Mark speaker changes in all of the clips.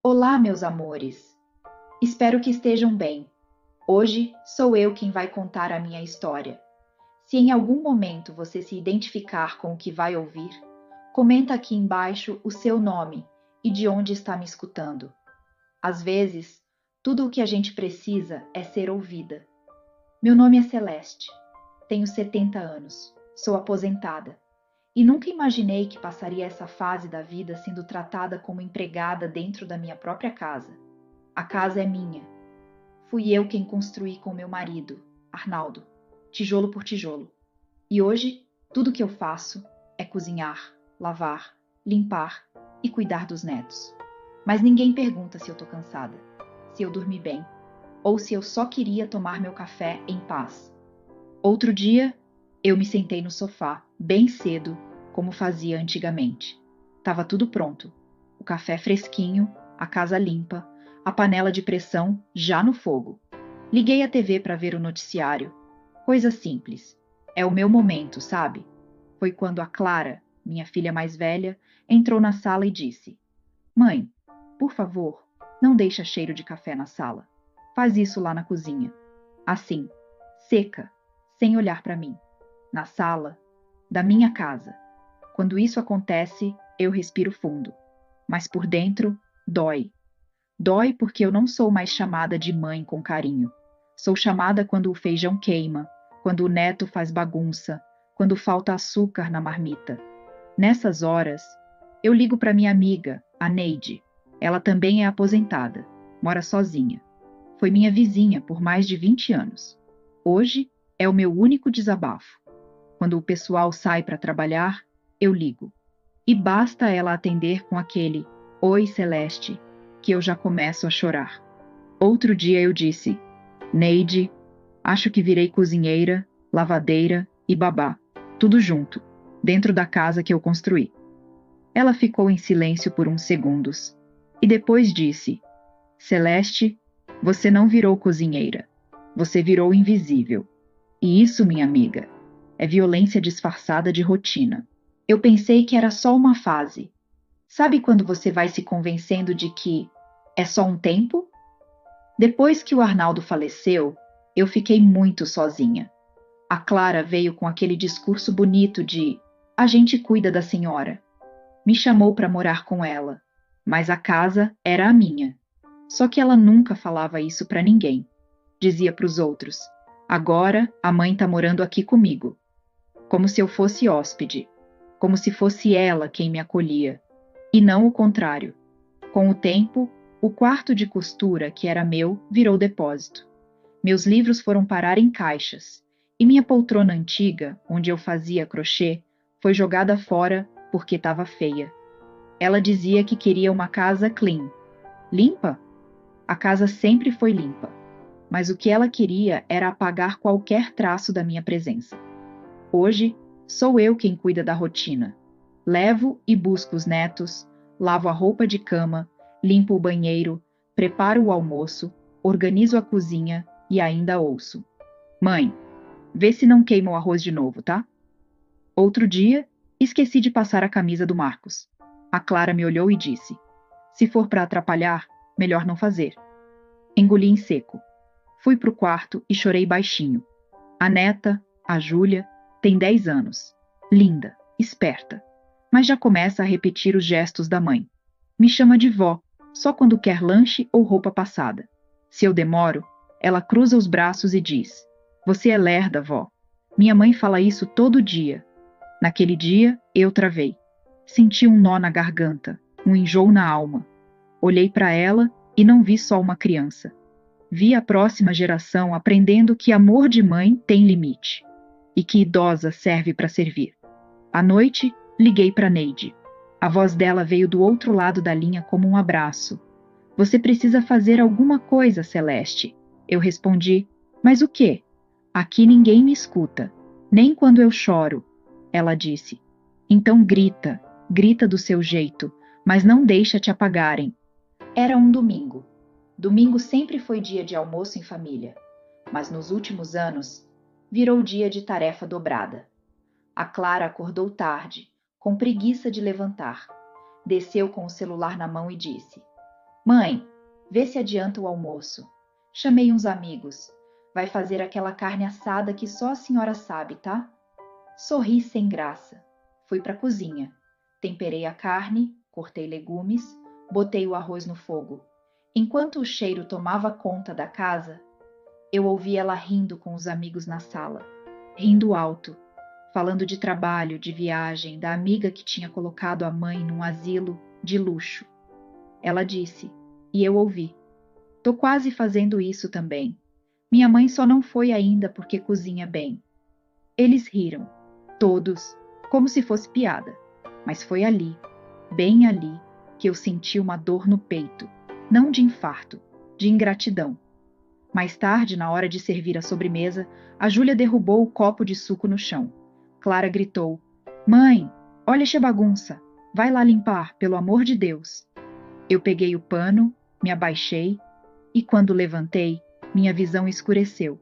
Speaker 1: Olá, meus amores. Espero que estejam bem. Hoje sou eu quem vai contar a minha história. Se em algum momento você se identificar com o que vai ouvir, comenta aqui embaixo o seu nome e de onde está me escutando. Às vezes, tudo o que a gente precisa é ser ouvida. Meu nome é Celeste. Tenho 70 anos. Sou aposentada. E nunca imaginei que passaria essa fase da vida sendo tratada como empregada dentro da minha própria casa. A casa é minha. Fui eu quem construí com meu marido, Arnaldo, tijolo por tijolo. E hoje, tudo que eu faço é cozinhar, lavar, limpar e cuidar dos netos. Mas ninguém pergunta se eu tô cansada, se eu dormi bem, ou se eu só queria tomar meu café em paz. Outro dia, eu me sentei no sofá, bem cedo, como fazia antigamente. Tava tudo pronto. O café fresquinho, a casa limpa, a panela de pressão já no fogo. Liguei a TV para ver o noticiário. Coisa simples. É o meu momento, sabe? Foi quando a Clara, minha filha mais velha, entrou na sala e disse: Mãe, por favor, não deixa cheiro de café na sala. Faz isso lá na cozinha. Assim, seca, sem olhar para mim. Na sala da minha casa. Quando isso acontece, eu respiro fundo. Mas por dentro, dói. Dói porque eu não sou mais chamada de mãe com carinho. Sou chamada quando o feijão queima, quando o neto faz bagunça, quando falta açúcar na marmita. Nessas horas, eu ligo para minha amiga, a Neide. Ela também é aposentada, mora sozinha. Foi minha vizinha por mais de 20 anos. Hoje é o meu único desabafo. Quando o pessoal sai para trabalhar, eu ligo. E basta ela atender com aquele Oi, Celeste, que eu já começo a chorar. Outro dia eu disse: Neide, acho que virei cozinheira, lavadeira e babá, tudo junto, dentro da casa que eu construí. Ela ficou em silêncio por uns segundos e depois disse: Celeste, você não virou cozinheira, você virou invisível. E isso, minha amiga, é violência disfarçada de rotina. Eu pensei que era só uma fase. Sabe quando você vai se convencendo de que é só um tempo? Depois que o Arnaldo faleceu, eu fiquei muito sozinha. A Clara veio com aquele discurso bonito de a gente cuida da senhora. Me chamou para morar com ela, mas a casa era a minha. Só que ela nunca falava isso para ninguém. Dizia para os outros: agora a mãe está morando aqui comigo. Como se eu fosse hóspede, como se fosse ela quem me acolhia, e não o contrário. Com o tempo, o quarto de costura, que era meu, virou depósito. Meus livros foram parar em caixas, e minha poltrona antiga, onde eu fazia crochê, foi jogada fora porque estava feia. Ela dizia que queria uma casa clean. Limpa? A casa sempre foi limpa, mas o que ela queria era apagar qualquer traço da minha presença. Hoje, sou eu quem cuida da rotina. Levo e busco os netos, lavo a roupa de cama, limpo o banheiro, preparo o almoço, organizo a cozinha e ainda ouço: Mãe, vê se não queima o arroz de novo, tá? Outro dia, esqueci de passar a camisa do Marcos. A Clara me olhou e disse: Se for para atrapalhar, melhor não fazer. Engoli em seco. Fui pro quarto e chorei baixinho. A neta, a Júlia, tem 10 anos. Linda, esperta, mas já começa a repetir os gestos da mãe. Me chama de vó, só quando quer lanche ou roupa passada. Se eu demoro, ela cruza os braços e diz: Você é lerda, vó. Minha mãe fala isso todo dia. Naquele dia, eu travei. Senti um nó na garganta, um enjoo na alma. Olhei para ela e não vi só uma criança. Vi a próxima geração aprendendo que amor de mãe tem limite e que idosa serve para servir. À noite, liguei para Neide. A voz dela veio do outro lado da linha como um abraço. Você precisa fazer alguma coisa, Celeste. Eu respondi: Mas o quê? Aqui ninguém me escuta, nem quando eu choro. Ela disse: Então grita, grita do seu jeito, mas não deixa te apagarem. Era um domingo. Domingo sempre foi dia de almoço em família, mas nos últimos anos virou dia de tarefa dobrada. A Clara acordou tarde, com preguiça de levantar. Desceu com o celular na mão e disse: Mãe, vê se adianta o almoço. Chamei uns amigos. Vai fazer aquela carne assada que só a senhora sabe, tá? Sorri sem graça. Fui para a cozinha. Temperei a carne, cortei legumes, botei o arroz no fogo. Enquanto o cheiro tomava conta da casa, eu ouvi ela rindo com os amigos na sala. Rindo alto, falando de trabalho, de viagem, da amiga que tinha colocado a mãe num asilo de luxo. Ela disse, e eu ouvi: tô quase fazendo isso também. Minha mãe só não foi ainda porque cozinha bem. Eles riram, todos, como se fosse piada. Mas foi ali, bem ali, que eu senti uma dor no peito, não de infarto, de ingratidão. Mais tarde, na hora de servir a sobremesa, a Júlia derrubou o copo de suco no chão. Clara gritou: Mãe, olha esta bagunça. Vai lá limpar, pelo amor de Deus. Eu peguei o pano, me abaixei e, quando levantei, minha visão escureceu.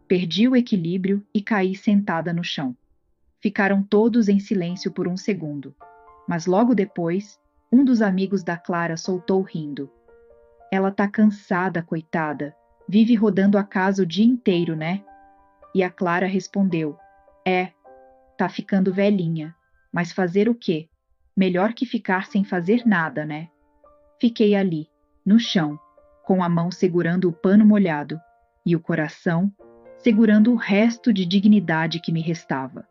Speaker 1: Perdi o equilíbrio e caí sentada no chão. Ficaram todos em silêncio por um segundo. Mas logo depois, um dos amigos da Clara soltou rindo. Ela tá cansada, coitada. Vive rodando a casa o dia inteiro, né? E a Clara respondeu: É, tá ficando velhinha. Mas fazer o quê? Melhor que ficar sem fazer nada, né? Fiquei ali, no chão, com a mão segurando o pano molhado e o coração segurando o resto de dignidade que me restava.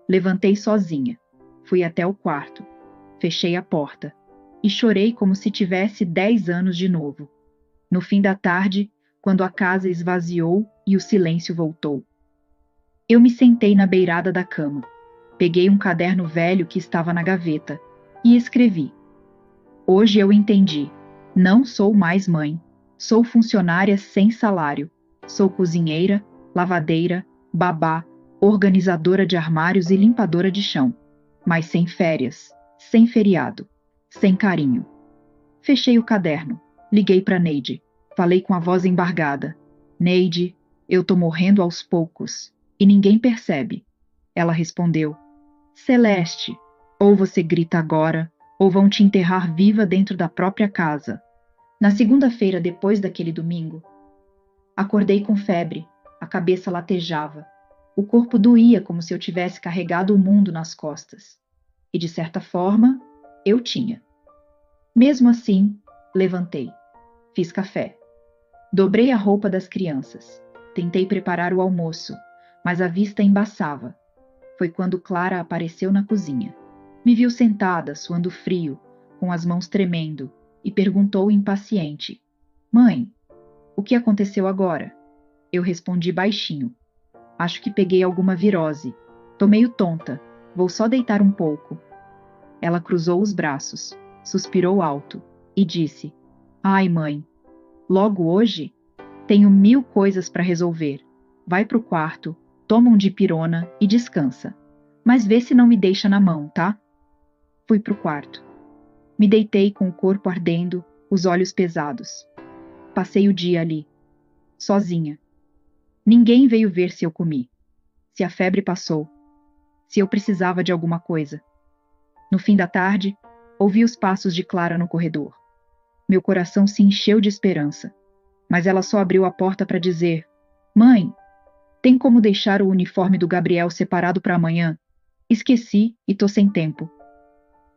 Speaker 1: Levantei sozinha, fui até o quarto, fechei a porta e chorei como se tivesse 10 anos de novo. No fim da tarde, quando a casa esvaziou e o silêncio voltou, eu me sentei na beirada da cama, peguei um caderno velho que estava na gaveta e escrevi: Hoje eu entendi. Não sou mais mãe. Sou funcionária sem salário. Sou cozinheira, lavadeira, babá, organizadora de armários e limpadora de chão. Mas sem férias, sem feriado, sem carinho. Fechei o caderno. Liguei para Neide. Falei com a voz embargada. Neide, eu tô morrendo aos poucos. E ninguém percebe. Ela respondeu: Celeste, ou você grita agora, ou vão te enterrar viva dentro da própria casa. Na segunda-feira, depois daquele domingo, acordei com febre, a cabeça latejava, o corpo doía como se eu tivesse carregado o mundo nas costas. E, de certa forma, eu tinha. Mesmo assim, levantei, fiz café, dobrei a roupa das crianças, tentei preparar o almoço, mas a vista embaçava. Foi quando Clara apareceu na cozinha. Me viu sentada, suando frio, com as mãos tremendo, e perguntou impaciente: Mãe, o que aconteceu agora? Eu respondi baixinho: Acho que peguei alguma virose. Tô meio tonta, vou só deitar um pouco. Ela cruzou os braços, suspirou alto e disse: Ai, mãe, logo hoje? Tenho 1000 coisas para resolver. Vai pro quarto, toma um dipirona e descansa. Mas vê se não me deixa na mão, tá? Fui pro quarto. Me deitei com o corpo ardendo, os olhos pesados. Passei o dia ali, sozinha. Ninguém veio ver se eu comi, se a febre passou, se eu precisava de alguma coisa. No fim da tarde, ouvi os passos de Clara no corredor. Meu coração se encheu de esperança, mas ela só abriu a porta para dizer: Mãe, tem como deixar o uniforme do Gabriel separado para amanhã? Esqueci e tô sem tempo.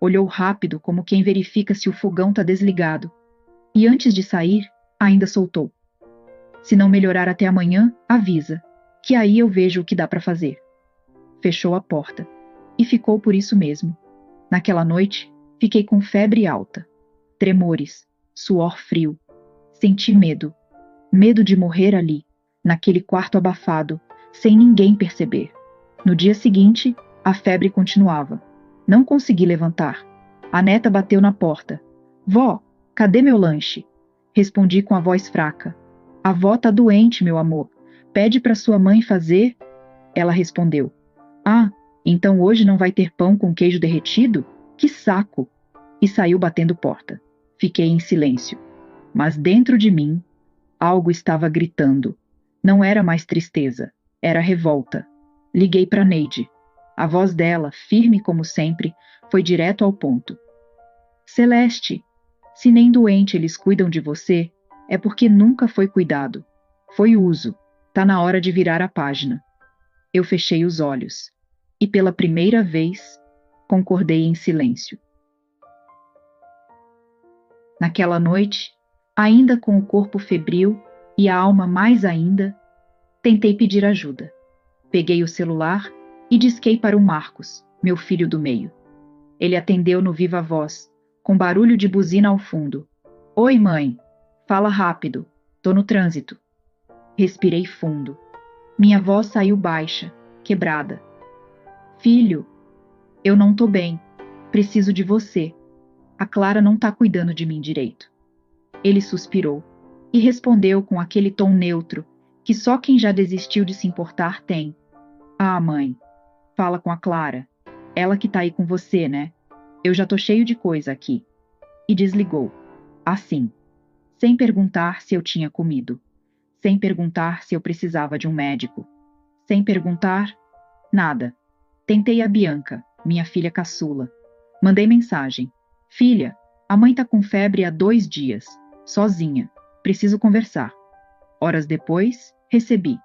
Speaker 1: Olhou rápido, como quem verifica se o fogão tá desligado. E antes de sair, ainda soltou: Se não melhorar até amanhã, avisa, que aí eu vejo o que dá para fazer. Fechou a porta. E ficou por isso mesmo. Naquela noite, fiquei com febre alta, tremores, suor frio. Senti medo. Medo de morrer ali, naquele quarto abafado, sem ninguém perceber. No dia seguinte, a febre continuava. Não consegui levantar. A neta bateu na porta. Vó, cadê meu lanche? Respondi com a voz fraca. A vó tá doente, meu amor. Pede para sua mãe fazer. Ela respondeu. Ah, então hoje não vai ter pão com queijo derretido? Que saco! E saiu batendo porta. Fiquei em silêncio. Mas dentro de mim, algo estava gritando. Não era mais tristeza, era revolta. Liguei para Neide. A voz dela, firme como sempre, foi direto ao ponto. Celeste, Se nem doente eles cuidam de você, é porque nunca foi cuidado. Foi uso. Tá na hora de virar a página. Eu fechei os olhos. E pela primeira vez, concordei em silêncio. Naquela noite, ainda com o corpo febril e a alma mais ainda, tentei pedir ajuda. Peguei o celular e disquei para o Marcos, meu filho do meio. Ele atendeu no viva voz, com barulho de buzina ao fundo. Oi, mãe. Fala rápido. Tô no trânsito. Respirei fundo. Minha voz saiu baixa, quebrada. Filho, eu não tô bem. Preciso de você. A Clara não tá cuidando de mim direito. Ele suspirou e respondeu com aquele tom neutro que só quem já desistiu de se importar tem. Ah, mãe, fala com a Clara. Ela que tá aí com você, né? Eu já tô cheio de coisa aqui. E desligou. Assim, sem perguntar se eu tinha comido. Sem perguntar se eu precisava de um médico. Sem perguntar nada. Tentei a Bianca, minha filha caçula. Mandei mensagem. Filha, a mãe tá com febre há 2 dias. Sozinha. Preciso conversar. Horas depois, recebi.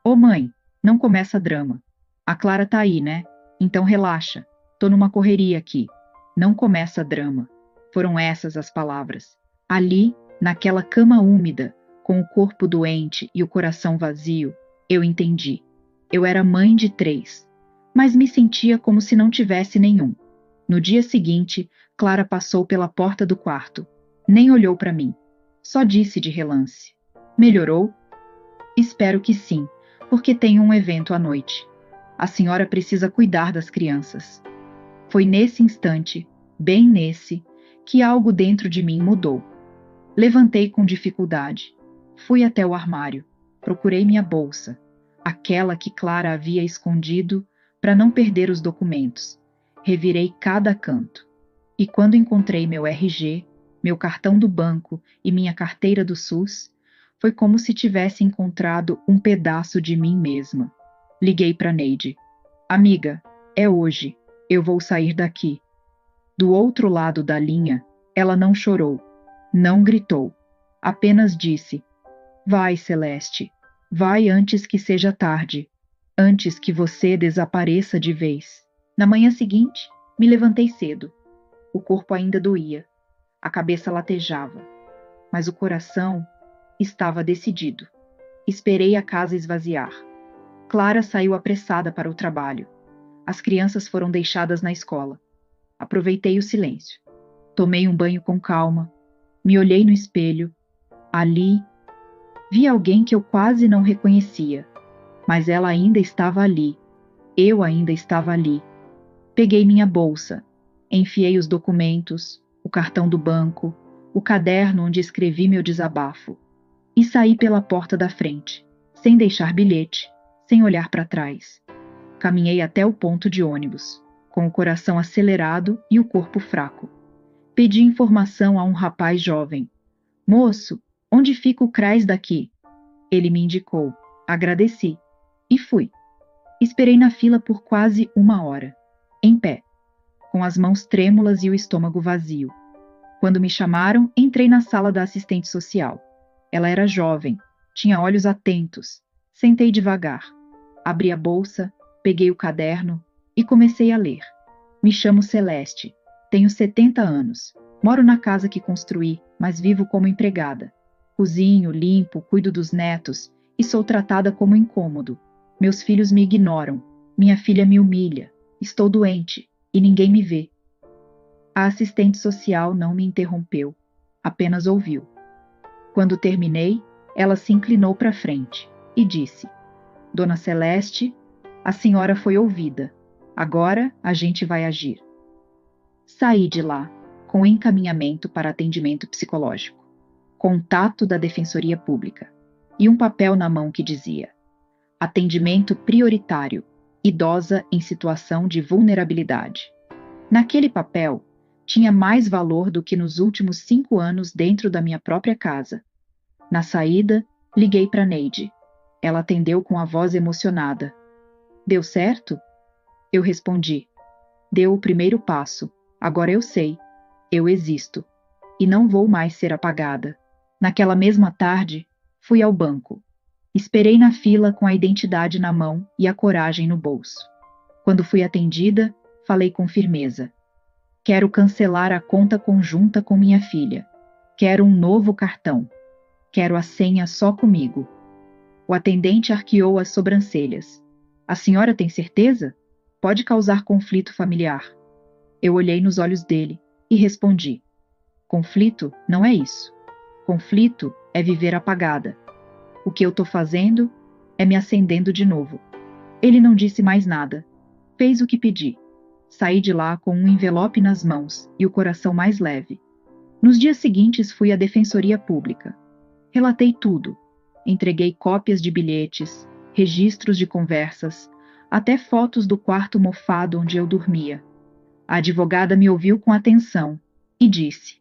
Speaker 1: Ô mãe, não começa drama. A Clara tá aí, né? Então relaxa. Tô numa correria aqui. Não começa drama. Foram essas as palavras. Ali, naquela cama úmida, com o corpo doente e o coração vazio, eu entendi. Eu era mãe de 3, mas me sentia como se não tivesse nenhum. No dia seguinte, Clara passou pela porta do quarto. Nem olhou para mim. Só disse de relance. Melhorou? Espero que sim, porque tenho um evento à noite. A senhora precisa cuidar das crianças. Foi nesse instante, bem nesse, que algo dentro de mim mudou. Levantei com dificuldade. Fui até o armário. Procurei minha bolsa, aquela que Clara havia escondido para não perder os documentos. Revirei cada canto. E quando encontrei meu RG, meu cartão do banco e minha carteira do SUS, foi como se tivesse encontrado um pedaço de mim mesma. Liguei para Neide. Amiga, é hoje. Eu vou sair daqui. Do outro lado da linha, ela não chorou, não gritou. Apenas disse: Vai, Celeste. Vai antes que seja tarde. Antes que você desapareça de vez. Na manhã seguinte, me levantei cedo. O corpo ainda doía. A cabeça latejava. Mas o coração estava decidido. Esperei a casa esvaziar. Clara saiu apressada para o trabalho. As crianças foram deixadas na escola. Aproveitei o silêncio. Tomei um banho com calma. Me olhei no espelho. Ali, vi alguém que eu quase não reconhecia. Mas ela ainda estava ali. Eu ainda estava ali. Peguei minha bolsa. Enfiei os documentos, o cartão do banco, o caderno onde escrevi meu desabafo. E saí pela porta da frente, sem deixar bilhete, sem olhar para trás. Caminhei até o ponto de ônibus, com o coração acelerado e o corpo fraco. Pedi informação a um rapaz jovem. Moço, onde fica o CRAS daqui? Ele me indicou. Agradeci. E fui. Esperei na fila por quase 1 hora, em pé, com as mãos trêmulas e o estômago vazio. Quando me chamaram, entrei na sala da assistente social. Ela era jovem, tinha olhos atentos. Sentei devagar. Abri a bolsa, peguei o caderno e comecei a ler. Me chamo Celeste. Tenho 70 anos. Moro na casa que construí, mas vivo como empregada. Cozinho, limpo, cuido dos netos e sou tratada como incômodo. Meus filhos me ignoram. Minha filha me humilha. Estou doente e ninguém me vê. A assistente social não me interrompeu, apenas ouviu. Quando terminei, ela se inclinou para frente e disse: Dona Celeste, a senhora foi ouvida. Agora a gente vai agir. Saí de lá com encaminhamento para atendimento psicológico, contato da Defensoria Pública e um papel na mão que dizia: Atendimento prioritário, idosa em situação de vulnerabilidade. Naquele papel, tinha mais valor do que nos últimos 5 anos dentro da minha própria casa. Na saída, liguei para Neide. Ela atendeu com a voz emocionada. Deu certo? Eu respondi. Deu o primeiro passo. Agora eu sei. Eu existo. e não vou mais ser apagada. Naquela mesma tarde, fui ao banco. Esperei na fila com a identidade na mão e a coragem no bolso. Quando fui atendida, falei com firmeza. Quero cancelar a conta conjunta com minha filha. Quero um novo cartão. Quero a senha só comigo. O atendente arqueou as sobrancelhas. A senhora tem certeza? Pode causar conflito familiar. Eu olhei nos olhos dele e respondi. Conflito não é isso. Conflito é viver apagada. O que eu tô fazendo é me acendendo de novo. Ele não disse mais nada. Fez o que pedi. Saí de lá com um envelope nas mãos e o coração mais leve. Nos dias seguintes fui à Defensoria Pública. Relatei tudo. Entreguei cópias de bilhetes, registros de conversas, até fotos do quarto mofado onde eu dormia. A advogada me ouviu com atenção e disse: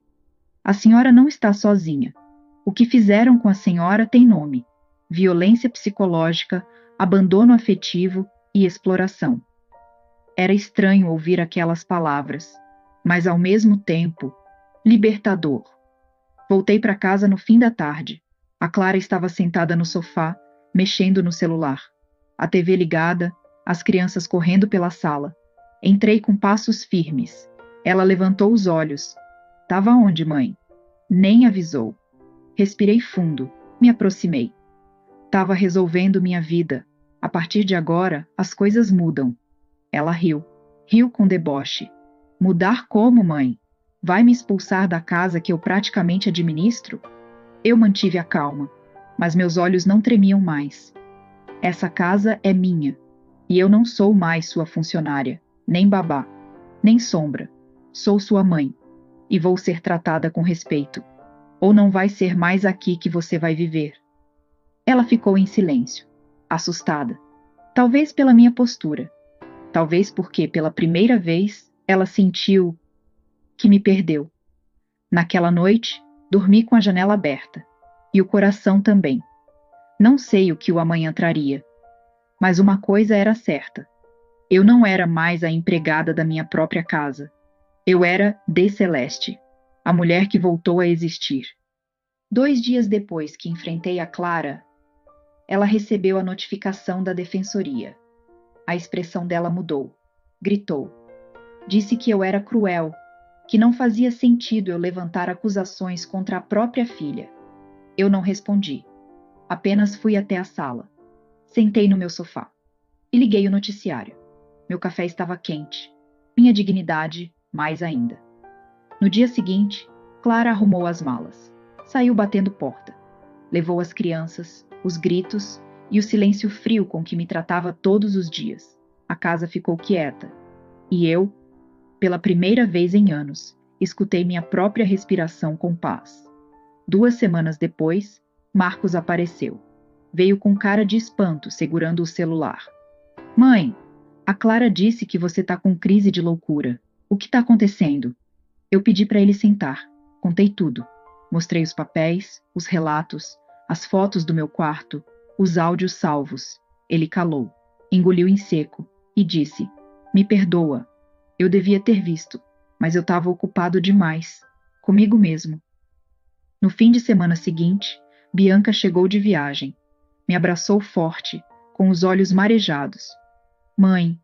Speaker 1: A senhora não está sozinha. O que fizeram com a senhora tem nome: violência psicológica, abandono afetivo e exploração. Era estranho ouvir aquelas palavras, mas ao mesmo tempo, libertador. Voltei para casa no fim da tarde. A Clara estava sentada no sofá, mexendo no celular. A TV ligada, as crianças correndo pela sala. Entrei com passos firmes. Ela levantou os olhos. Tava onde, mãe? Nem avisou. Respirei fundo, me aproximei. Tava resolvendo minha vida. A partir de agora, as coisas mudam. Ela riu. Riu com deboche. Mudar como, mãe? Vai me expulsar da casa que eu praticamente administro? Eu mantive a calma, mas meus olhos não tremiam mais. Essa casa é minha, e eu não sou mais sua funcionária, nem babá, nem sombra. Sou sua mãe, e vou ser tratada com respeito. Ou não vai ser mais aqui que você vai viver. Ela ficou em silêncio, assustada. Talvez pela minha postura. Talvez porque, pela primeira vez, ela sentiu que me perdeu. Naquela noite, dormi com a janela aberta. E o coração também. Não sei o que o amanhã traria. Mas uma coisa era certa. Eu não era mais a empregada da minha própria casa. Eu era de Celeste, a mulher que voltou a existir. 2 dias depois que enfrentei a Clara, ela recebeu a notificação da defensoria. A expressão dela mudou. Gritou. Disse que eu era cruel, que não fazia sentido eu levantar acusações contra a própria filha. Eu não respondi. Apenas fui até a sala. Sentei no meu sofá e liguei o noticiário. Meu café estava quente. Minha dignidade, mais ainda. No dia seguinte, Clara arrumou as malas. Saiu batendo porta. Levou as crianças, os gritos e o silêncio frio com que me tratava todos os dias. A casa ficou quieta. E eu, pela primeira vez em anos, escutei minha própria respiração com paz. 2 semanas depois, Marcos apareceu. Veio com cara de espanto, segurando o celular. Mãe, a Clara disse que você tá com crise de loucura. O que tá acontecendo? Eu pedi para ele sentar. Contei tudo. Mostrei os papéis, os relatos, as fotos do meu quarto, os áudios salvos. Ele calou, engoliu em seco e disse: Me perdoa. Eu devia ter visto, mas eu estava ocupado demais. Comigo mesmo. No fim de semana seguinte, Bianca chegou de viagem. Me abraçou forte, com os olhos marejados. Mãe,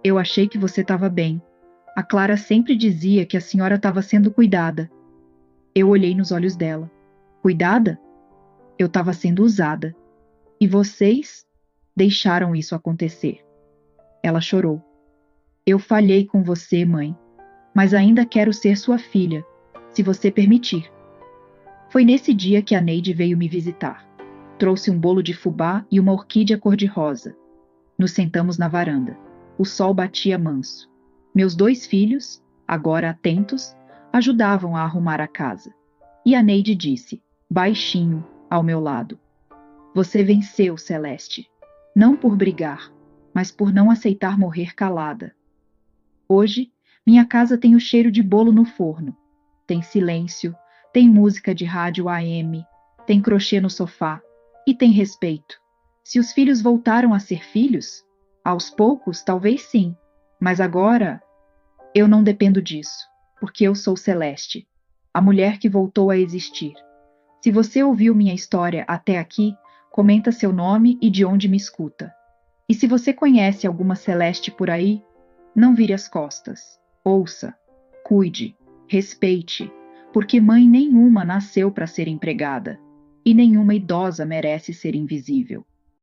Speaker 1: eu achei que você estava bem. A Clara sempre dizia que a senhora estava sendo cuidada. Eu olhei nos olhos dela. Cuidada? Eu estava sendo usada. E vocês deixaram isso acontecer. Ela chorou. Eu falhei com você, mãe, mas ainda quero ser sua filha, se você permitir. Foi nesse dia que a Neide veio me visitar. Trouxe um bolo de fubá e uma orquídea cor-de-rosa. Nos sentamos na varanda. O sol batia manso. Meus 2 filhos, agora atentos, ajudavam a arrumar a casa. E a Neide disse, baixinho, ao meu lado: Você venceu, Celeste. Não por brigar, mas por não aceitar morrer calada. Hoje, minha casa tem o cheiro de bolo no forno. Tem silêncio, tem música de rádio AM, tem crochê no sofá e tem respeito. Se os filhos voltaram a ser filhos, aos poucos, talvez sim, mas agora eu não dependo disso, porque eu sou Celeste. a mulher que voltou a existir. Se você ouviu minha história até aqui, comenta seu nome e de onde me escuta. E se você conhece alguma celeste por aí, não vire as costas. Ouça, cuide, respeite, porque mãe nenhuma nasceu para ser empregada, e nenhuma idosa merece ser invisível.